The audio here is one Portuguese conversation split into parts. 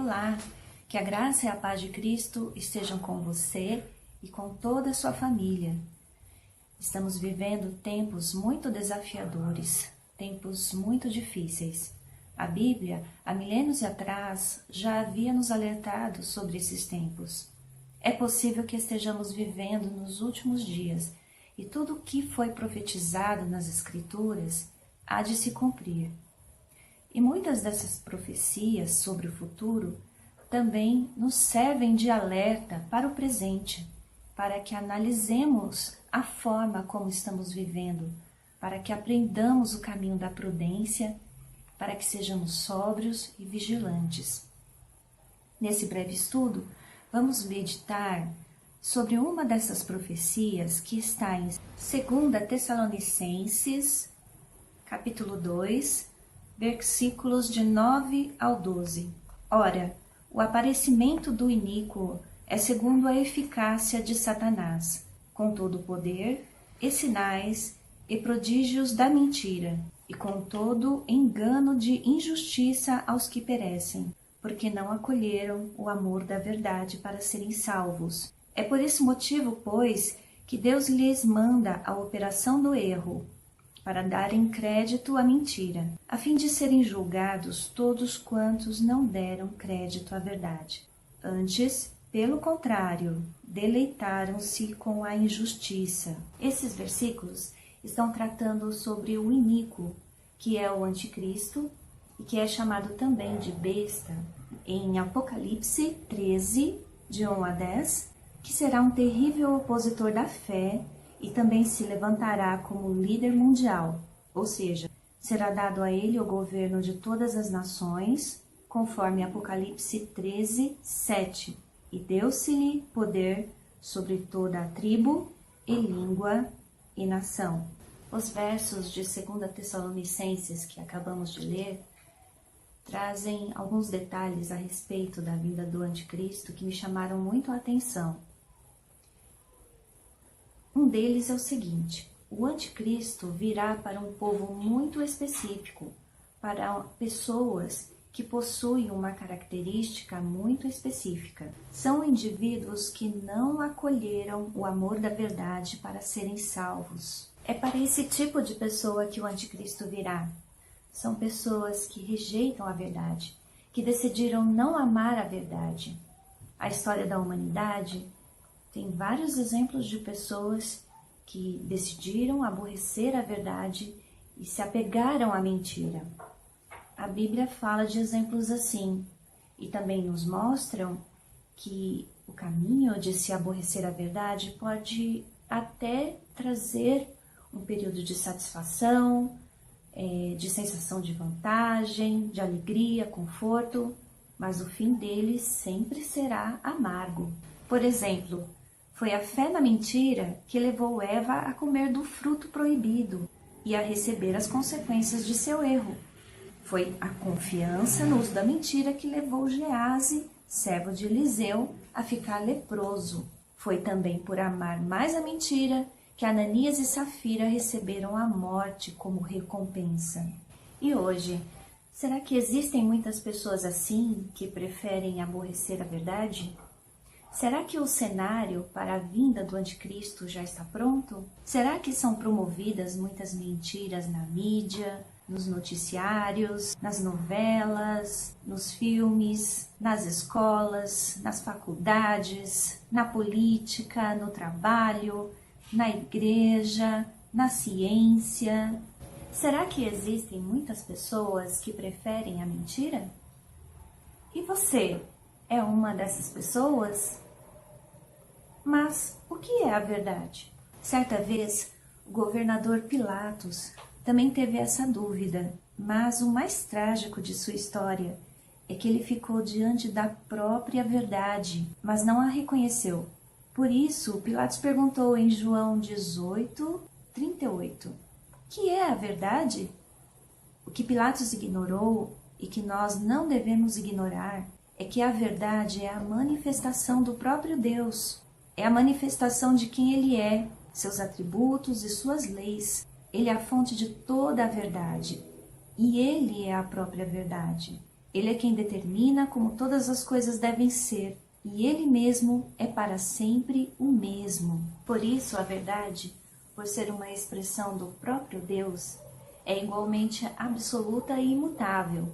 Olá, que a graça e a paz de Cristo estejam com você e com toda a sua família. Estamos vivendo tempos muito desafiadores, tempos muito difíceis. A Bíblia, há milênios atrás, já havia nos alertado sobre esses tempos. É possível que estejamos vivendo nos últimos dias e tudo o que foi profetizado nas Escrituras há de se cumprir. E muitas dessas profecias sobre o futuro também nos servem de alerta para o presente, para que analisemos a forma como estamos vivendo, para que aprendamos o caminho da prudência, para que sejamos sóbrios e vigilantes. Nesse breve estudo, vamos meditar sobre uma dessas profecias que está em 2 Tessalonicenses, capítulo 2, versículos de 9 ao 12. Ora, o aparecimento do iníquo é segundo a eficácia de Satanás, com todo o poder e sinais e prodígios da mentira, e com todo engano de injustiça aos que perecem, porque não acolheram o amor da verdade para serem salvos. É por esse motivo, pois, que Deus lhes manda a operação do erro, para darem crédito à mentira, a fim de serem julgados todos quantos não deram crédito à verdade. Antes, pelo contrário, deleitaram-se com a injustiça. Esses versículos estão tratando sobre o iníquo, que é o anticristo, e que é chamado também de besta, em Apocalipse 13, de 1 a 10, que será um terrível opositor da fé, e também se levantará como líder mundial, ou seja, será dado a ele o governo de todas as nações, conforme Apocalipse 13, 7, e deu-se-lhe poder sobre toda a tribo e língua e nação. Os versos de 2 Tessalonicenses que acabamos de ler trazem alguns detalhes a respeito da vinda do anticristo que me chamaram muito a atenção. Um deles é o seguinte: o anticristo virá para um povo muito específico, para pessoas que possuem uma característica muito específica. São indivíduos que não acolheram o amor da verdade para serem salvos. É para esse tipo de pessoa que o anticristo virá. São pessoas que rejeitam a verdade, que decidiram não amar a verdade. A história da humanidade tem vários exemplos de pessoas que decidiram aborrecer a verdade e se apegaram à mentira. A Bíblia fala de exemplos assim e também nos mostram que o caminho de se aborrecer a verdade pode até trazer um período de satisfação, de sensação de vantagem, de alegria, conforto, mas o fim dele sempre será amargo. Por exemplo, foi a fé na mentira que levou Eva a comer do fruto proibido e a receber as consequências de seu erro. Foi a confiança no uso da mentira que levou Gease, servo de Eliseu, a ficar leproso. Foi também por amar mais a mentira que Ananias e Safira receberam a morte como recompensa. E hoje, será que existem muitas pessoas assim que preferem aborrecer a verdade? Será que o cenário para a vinda do anticristo já está pronto? Será que são promovidas muitas mentiras na mídia, nos noticiários, nas novelas, nos filmes, nas escolas, nas faculdades, na política, no trabalho, na igreja, na ciência? Será que existem muitas pessoas que preferem a mentira? E você é uma dessas pessoas? Mas o que é a verdade? Certa vez, o governador Pilatos também teve essa dúvida, mas o mais trágico de sua história é que ele ficou diante da própria verdade, mas não a reconheceu. Por isso, Pilatos perguntou em João 18, 38, o que é a verdade? O que Pilatos ignorou e que nós não devemos ignorar é que a verdade é a manifestação do próprio Deus. É a manifestação de quem Ele é, seus atributos e suas leis. Ele é a fonte de toda a verdade. E Ele é a própria verdade. Ele é quem determina como todas as coisas devem ser, e Ele mesmo é para sempre o mesmo. Por isso, a verdade, por ser uma expressão do próprio Deus, é igualmente absoluta e imutável,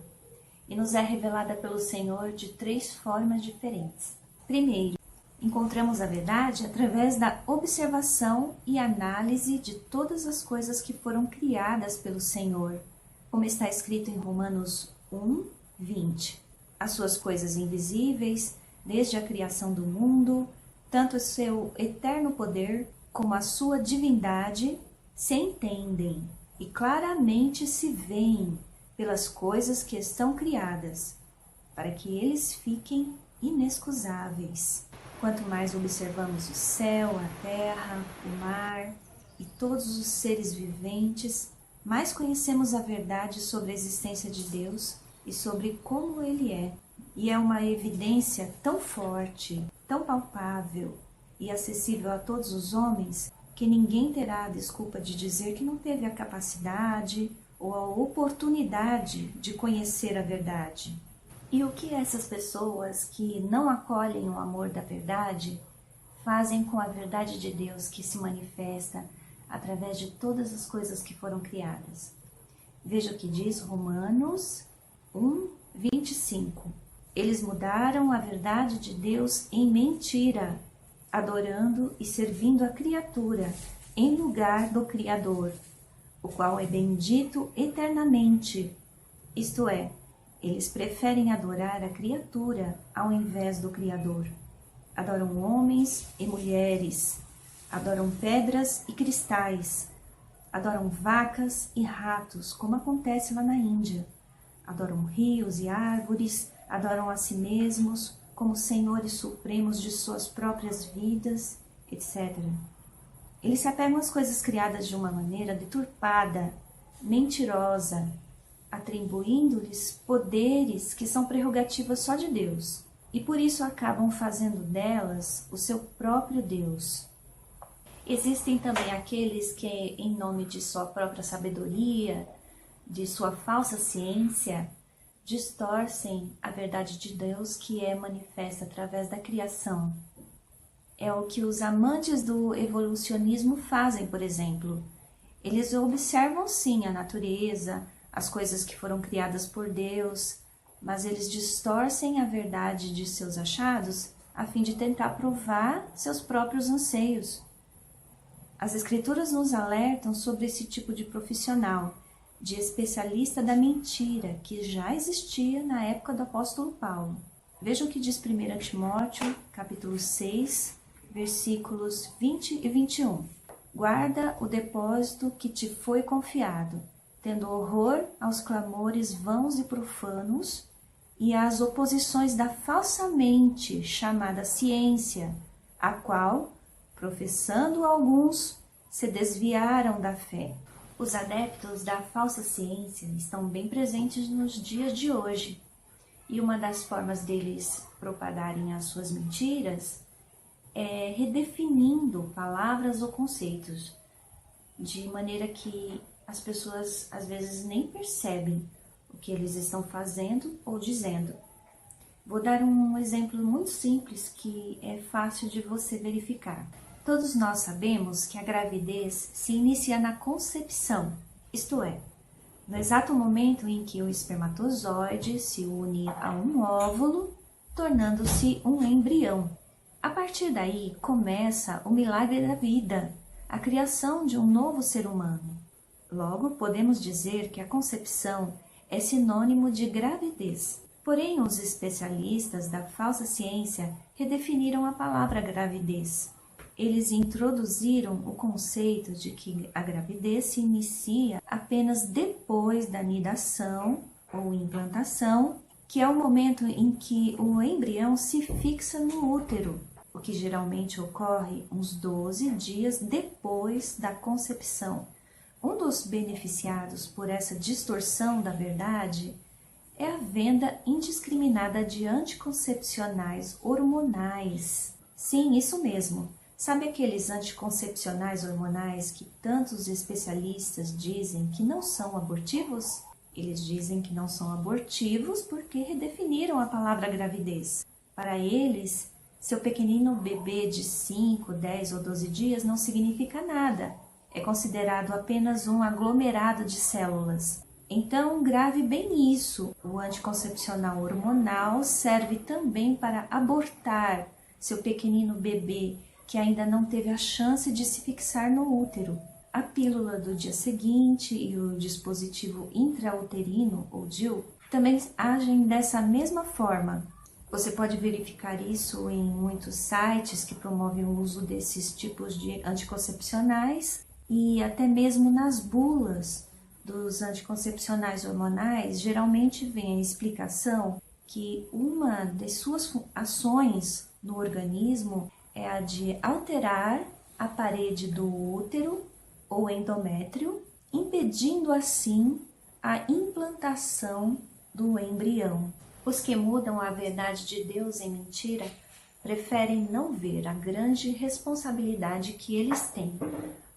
e nos é revelada pelo Senhor de 3 formas diferentes. Primeiro, encontramos a verdade através da observação e análise de todas as coisas que foram criadas pelo Senhor, como está escrito em Romanos 1:20. As suas coisas invisíveis, desde a criação do mundo, tanto o seu eterno poder como a sua divindade, se entendem e claramente se veem pelas coisas que estão criadas, para que eles fiquem inexcusáveis. Quanto mais observamos o céu, a terra, o mar e todos os seres viventes, mais conhecemos a verdade sobre a existência de Deus e sobre como Ele é. E é uma evidência tão forte, tão palpável e acessível a todos os homens, que ninguém terá a desculpa de dizer que não teve a capacidade ou a oportunidade de conhecer a verdade. E o que essas pessoas que não acolhem o amor da verdade fazem com a verdade de Deus que se manifesta através de todas as coisas que foram criadas? Veja o que diz Romanos 1:25. Eles mudaram a verdade de Deus em mentira, adorando e servindo a criatura em lugar do Criador, o qual é bendito eternamente. Isto é, eles preferem adorar a criatura ao invés do Criador. Adoram homens e mulheres, adoram pedras e cristais, adoram vacas e ratos, como acontece lá na Índia. Adoram rios e árvores, adoram a si mesmos como senhores supremos de suas próprias vidas, etc. Eles se apegam às coisas criadas de uma maneira deturpada, mentirosa, atribuindo-lhes poderes que são prerrogativas só de Deus, e por isso acabam fazendo delas o seu próprio Deus. Existem também aqueles que, em nome de sua própria sabedoria, de sua falsa ciência, distorcem a verdade de Deus que é manifesta através da criação. É o que os amantes do evolucionismo fazem, por exemplo. Eles observam sim a natureza, as coisas que foram criadas por Deus, mas eles distorcem a verdade de seus achados a fim de tentar provar seus próprios anseios. As Escrituras nos alertam sobre esse tipo de profissional, de especialista da mentira, que já existia na época do apóstolo Paulo. Veja o que diz 1 Timóteo, capítulo 6, versículos 20 e 21. Guarda o depósito que te foi confiado, tendo horror aos clamores vãos e profanos e às oposições da falsamente chamada ciência, a qual, professando alguns, se desviaram da fé. Os adeptos da falsa ciência estão bem presentes nos dias de hoje, e uma das formas deles propagarem as suas mentiras é redefinindo palavras ou conceitos, de maneira que as pessoas às vezes nem percebem o que eles estão fazendo ou dizendo. Vou dar um exemplo muito simples que é fácil de você verificar. Todos nós sabemos que a gravidez se inicia na concepção, isto é, no exato momento em que o espermatozoide se une a um óvulo, tornando-se um embrião. A partir daí começa o milagre da vida, a criação de um novo ser humano. Logo, podemos dizer que a concepção é sinônimo de gravidez. Porém, os especialistas da falsa ciência redefiniram a palavra gravidez. Eles introduziram o conceito de que a gravidez se inicia apenas depois da nidação ou implantação, que é o momento em que o embrião se fixa no útero, o que geralmente ocorre uns 12 dias depois da concepção. Um dos beneficiados por essa distorção da verdade é a venda indiscriminada de anticoncepcionais hormonais. Sim, isso mesmo. Sabe aqueles anticoncepcionais hormonais que tantos especialistas dizem que não são abortivos? Eles dizem que não são abortivos porque redefiniram a palavra gravidez. Para eles, seu pequenino bebê de 5, 10 ou 12 dias não significa nada. É considerado apenas um aglomerado de células. Então, grave bem isso. O anticoncepcional hormonal serve também para abortar seu pequenino bebê que ainda não teve a chance de se fixar no útero. A pílula do dia seguinte e o dispositivo intrauterino, ou DIU, também agem dessa mesma forma. Você pode verificar isso em muitos sites que promovem o uso desses tipos de anticoncepcionais e até mesmo nas bulas dos anticoncepcionais hormonais, geralmente vem a explicação que uma de suas ações no organismo é a de alterar a parede do útero ou endométrio, impedindo assim a implantação do embrião. Os que mudam a verdade de Deus em mentira preferem não ver a grande responsabilidade que eles têm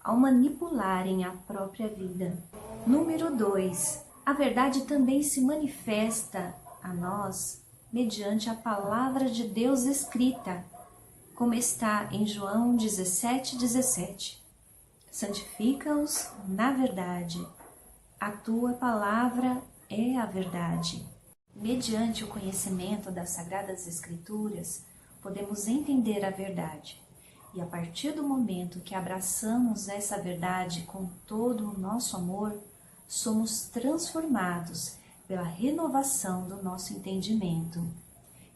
ao manipularem a própria vida. Número 2. A verdade também se manifesta a nós mediante a palavra de Deus escrita, como está em João 17:17. Santifica-os na verdade. A tua palavra é a verdade. Mediante o conhecimento das Sagradas Escrituras, podemos entender a verdade. E a partir do momento que abraçamos essa verdade com todo o nosso amor, somos transformados pela renovação do nosso entendimento.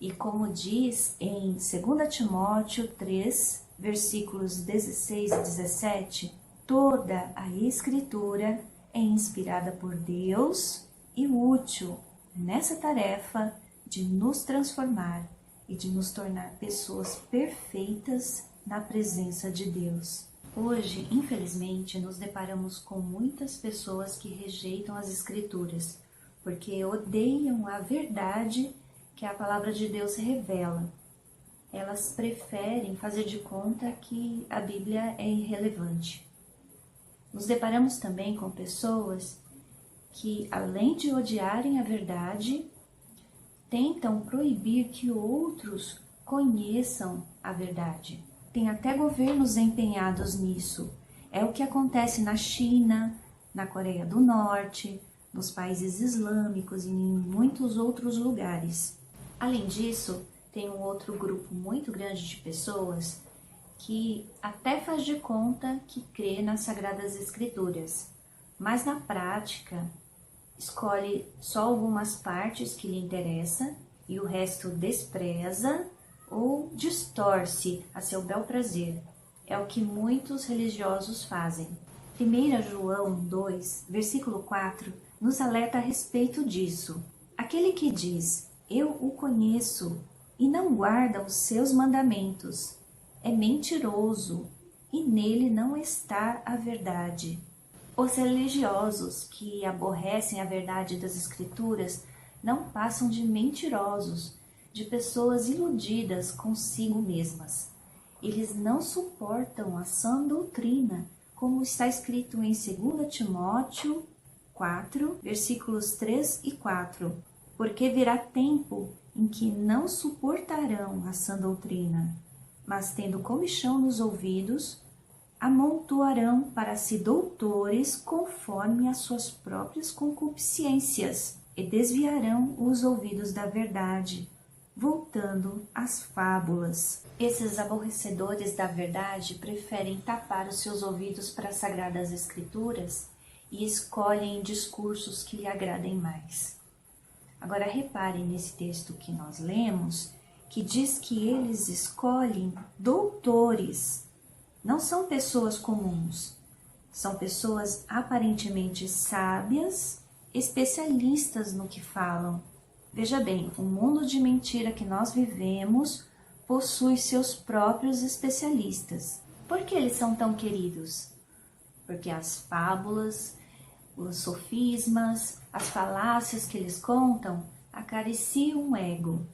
E como diz em 2 Timóteo 3, versículos 16 e 17, toda a Escritura é inspirada por Deus e útil nessa tarefa de nos transformar e de nos tornar pessoas perfeitas na presença de Deus. Hoje, infelizmente, nos deparamos com muitas pessoas que rejeitam as Escrituras, porque odeiam a verdade que a palavra de Deus revela. Elas preferem fazer de conta que a Bíblia é irrelevante. Nos deparamos também com pessoas que, além de odiarem a verdade, tentam proibir que outros conheçam a verdade. Tem até governos empenhados nisso. É o que acontece na China, na Coreia do Norte, nos países islâmicos e em muitos outros lugares. Além disso, tem um outro grupo muito grande de pessoas que até faz de conta que crê nas Sagradas Escrituras, mas na prática escolhe só algumas partes que lhe interessam e o resto despreza ou distorce a seu bel prazer. É o que muitos religiosos fazem. 1 João 2, versículo 4, nos alerta a respeito disso. Aquele que diz, eu o conheço, e não guarda os seus mandamentos, é mentiroso, e nele não está a verdade. Os religiosos que aborrecem a verdade das Escrituras não passam de mentirosos, de pessoas iludidas consigo mesmas. Eles não suportam a sã doutrina, como está escrito em 2 Timóteo 4, versículos 3 e 4. Porque virá tempo em que não suportarão a sã doutrina, mas tendo comichão nos ouvidos, amontoarão para si doutores conforme as suas próprias concupiscências e desviarão os ouvidos da verdade, voltando às fábulas. Esses aborrecedores da verdade preferem tapar os seus ouvidos para as Sagradas Escrituras e escolhem discursos que lhe agradem mais. Agora reparem nesse texto que nós lemos, que diz que eles escolhem doutores. Não são pessoas comuns, são pessoas aparentemente sábias, especialistas no que falam. Veja bem, o mundo de mentira que nós vivemos possui seus próprios especialistas. Por que eles são tão queridos? Porque as fábulas, os sofismas, as falácias que eles contam acariciam o ego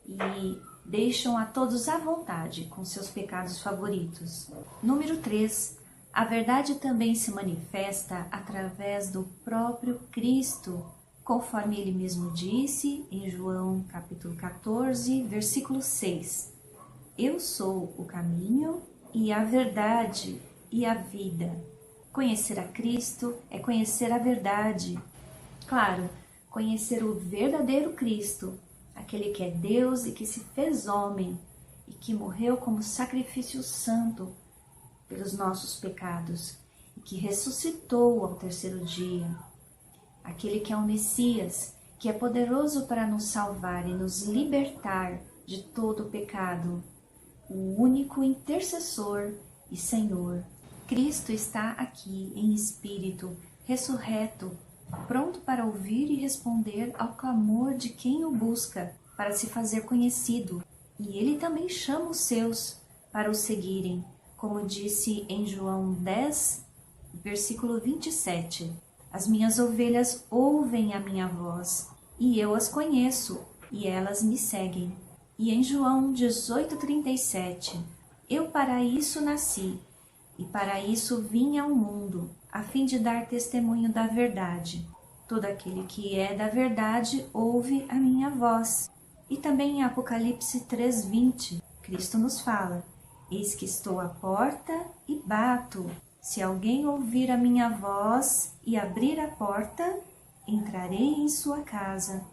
e deixam a todos à vontade com seus pecados favoritos. Número 3. A verdade também se manifesta através do próprio Cristo conforme ele mesmo disse em João capítulo 14, versículo 6. Eu sou o caminho e a verdade e a vida. Conhecer a Cristo é conhecer a verdade. Claro, conhecer o verdadeiro Cristo, aquele que é Deus e que se fez homem e que morreu como sacrifício santo pelos nossos pecados e que ressuscitou ao terceiro dia. Aquele que é o Messias, que é poderoso para nos salvar e nos libertar de todo o pecado. O único intercessor e Senhor. Cristo está aqui em espírito, ressurreto, pronto para ouvir e responder ao clamor de quem o busca, para se fazer conhecido. E ele também chama os seus para o seguirem, como disse em João 10, versículo 27. As minhas ovelhas ouvem a minha voz, e eu as conheço, e elas me seguem. E em João 18:37, eu para isso nasci, e para isso vim ao mundo, a fim de dar testemunho da verdade. Todo aquele que é da verdade ouve a minha voz. E também em Apocalipse 3:20, Cristo nos fala, eis que estou à porta e bato. Se alguém ouvir a minha voz e abrir a porta, entrarei em sua casa,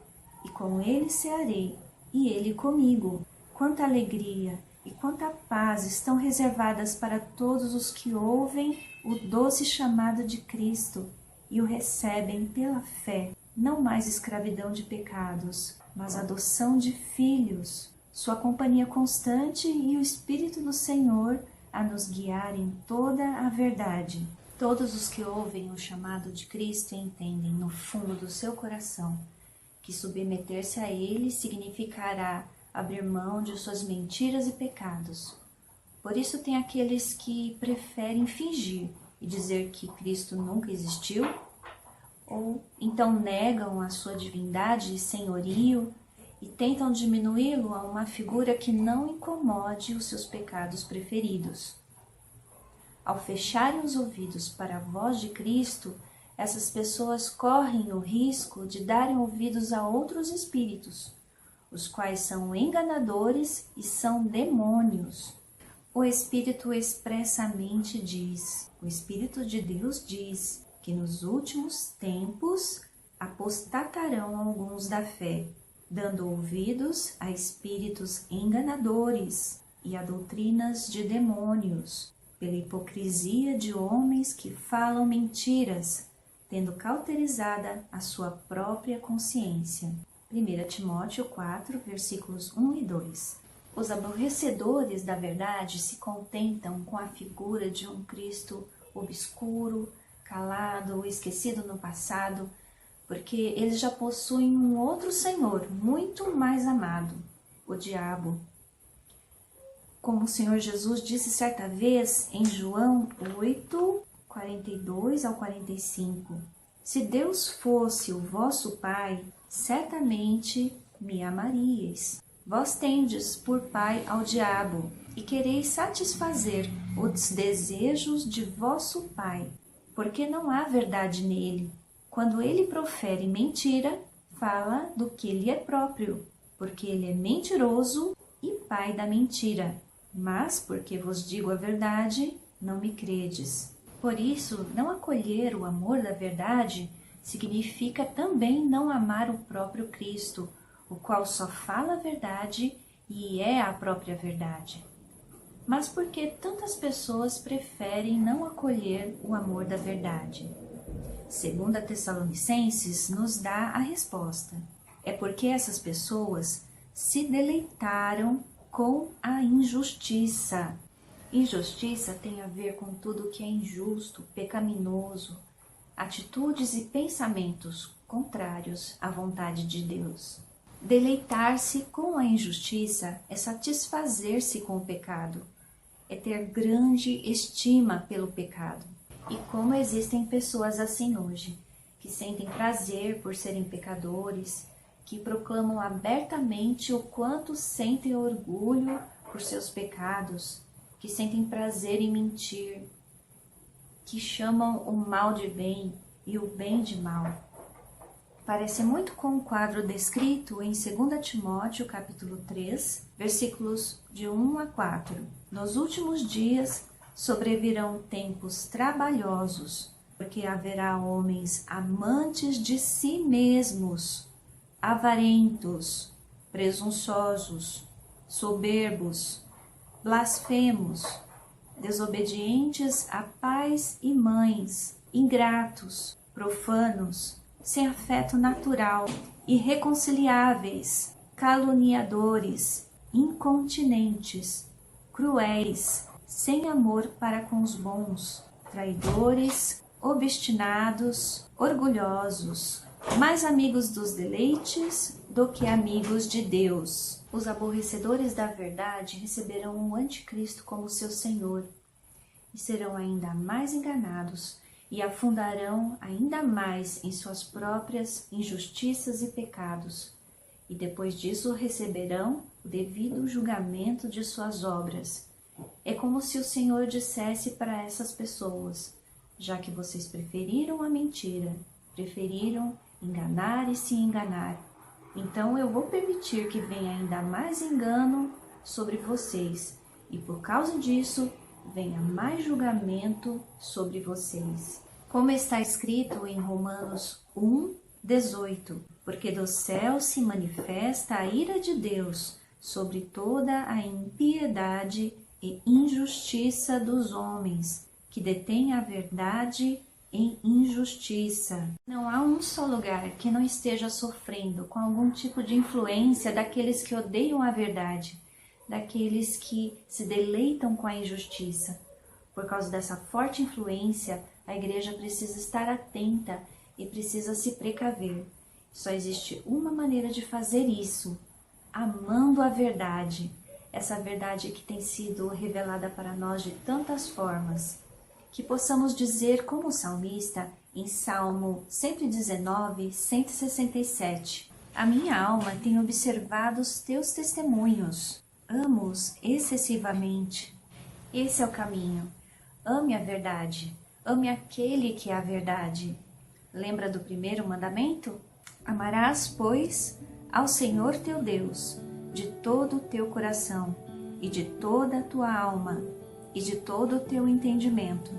e com ele cearei, e ele comigo. Quanta alegria e quanta paz estão reservadas para todos os que ouvem o doce chamado de Cristo e o recebem pela fé. Não mais escravidão de pecados, mas adoção de filhos, sua companhia constante e o Espírito do Senhor a nos guiar em toda a verdade. Todos os que ouvem o chamado de Cristo entendem no fundo do seu coração que submeter-se a Ele significará abrir mão de suas mentiras e pecados. Por isso tem aqueles que preferem fingir e dizer que Cristo nunca existiu, ou então negam a sua divindade e senhorio e tentam diminuí-lo a uma figura que não incomode os seus pecados preferidos. Ao fecharem os ouvidos para a voz de Cristo, essas pessoas correm o risco de darem ouvidos a outros espíritos, os quais são enganadores e são demônios. O Espírito expressamente diz, o Espírito de Deus diz, que nos últimos tempos apostatarão alguns da fé, dando ouvidos a espíritos enganadores e a doutrinas de demônios, pela hipocrisia de homens que falam mentiras, tendo cauterizada a sua própria consciência. 1 Timóteo 4, versículos 1 e 2. Os aborrecedores da verdade se contentam com a figura de um Cristo obscuro, calado ou esquecido no passado, porque eles já possuem um outro Senhor muito mais amado, o diabo. Como o Senhor Jesus disse certa vez em João 8, 42 ao 45, se Deus fosse o vosso Pai, certamente me amaríeis. Vós tendes por pai ao diabo, e quereis satisfazer os desejos de vosso pai, porque não há verdade nele. Quando ele profere mentira, fala do que lhe é próprio, porque ele é mentiroso e pai da mentira. Mas, porque vos digo a verdade, não me credes. Por isso, não acolher o amor da verdade significa também não amar o próprio Cristo, o qual só fala a verdade e é a própria verdade. Mas por que tantas pessoas preferem não acolher o amor da verdade? 2 Tessalonicenses nos dá a resposta. É porque essas pessoas se deleitaram com a injustiça. Injustiça tem a ver com tudo que é injusto, pecaminoso, atitudes e pensamentos contrários à vontade de Deus. Deleitar-se com a injustiça é satisfazer-se com o pecado, é ter grande estima pelo pecado. E como existem pessoas assim hoje, que sentem prazer por serem pecadores, que proclamam abertamente o quanto sentem orgulho por seus pecados, que sentem prazer em mentir, que chamam o mal de bem e o bem de mal. Parece muito com o quadro descrito em 2 Timóteo, capítulo 3, versículos de 1 a 4. Nos últimos dias sobrevirão tempos trabalhosos, porque haverá homens amantes de si mesmos, avarentos, presunçosos, soberbos, blasfemos, desobedientes a pais e mães, ingratos, profanos, sem afeto natural, irreconciliáveis, caluniadores, incontinentes, cruéis, sem amor para com os bons, traidores, obstinados, orgulhosos, mais amigos dos deleites do que amigos de Deus. Os aborrecedores da verdade receberão o anticristo como seu senhor e serão ainda mais enganados e afundarão ainda mais em suas próprias injustiças e pecados, e depois disso receberão o devido julgamento de suas obras. É como se o Senhor dissesse para essas pessoas: já que vocês preferiram a mentira, preferiram enganar e se enganar, então eu vou permitir que venha ainda mais engano sobre vocês, e por causa disso venha mais julgamento sobre vocês. Como está escrito em Romanos 1:18, porque do céu se manifesta a ira de Deus sobre toda a impiedade e injustiça dos homens, que detêm a verdade em injustiça. Não há um só lugar que não esteja sofrendo com algum tipo de influência daqueles que odeiam a verdade, daqueles que se deleitam com a injustiça. Por causa dessa forte influência, a igreja precisa estar atenta e precisa se precaver. Só existe uma maneira de fazer isso: amando a verdade, essa verdade que tem sido revelada para nós de tantas formas. Que possamos dizer como o salmista em Salmo 119, 167: a minha alma tem observado os teus testemunhos, amo-os excessivamente. Esse é o caminho. Ame a verdade, ame aquele que é a verdade. Lembra do primeiro mandamento? Amarás, pois, ao Senhor teu Deus de todo o teu coração e de toda a tua alma e de todo o teu entendimento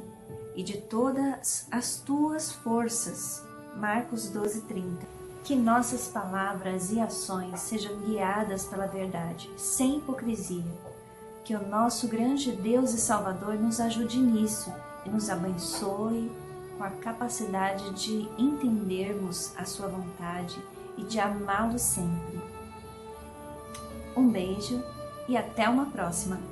e de todas as tuas forças. Marcos 12:30. Que nossas palavras e ações sejam guiadas pela verdade, sem hipocrisia. Que o nosso grande Deus e Salvador nos ajude nisso e nos abençoe com a capacidade de entendermos a sua vontade e de amá-lo sempre. Um beijo e até uma próxima!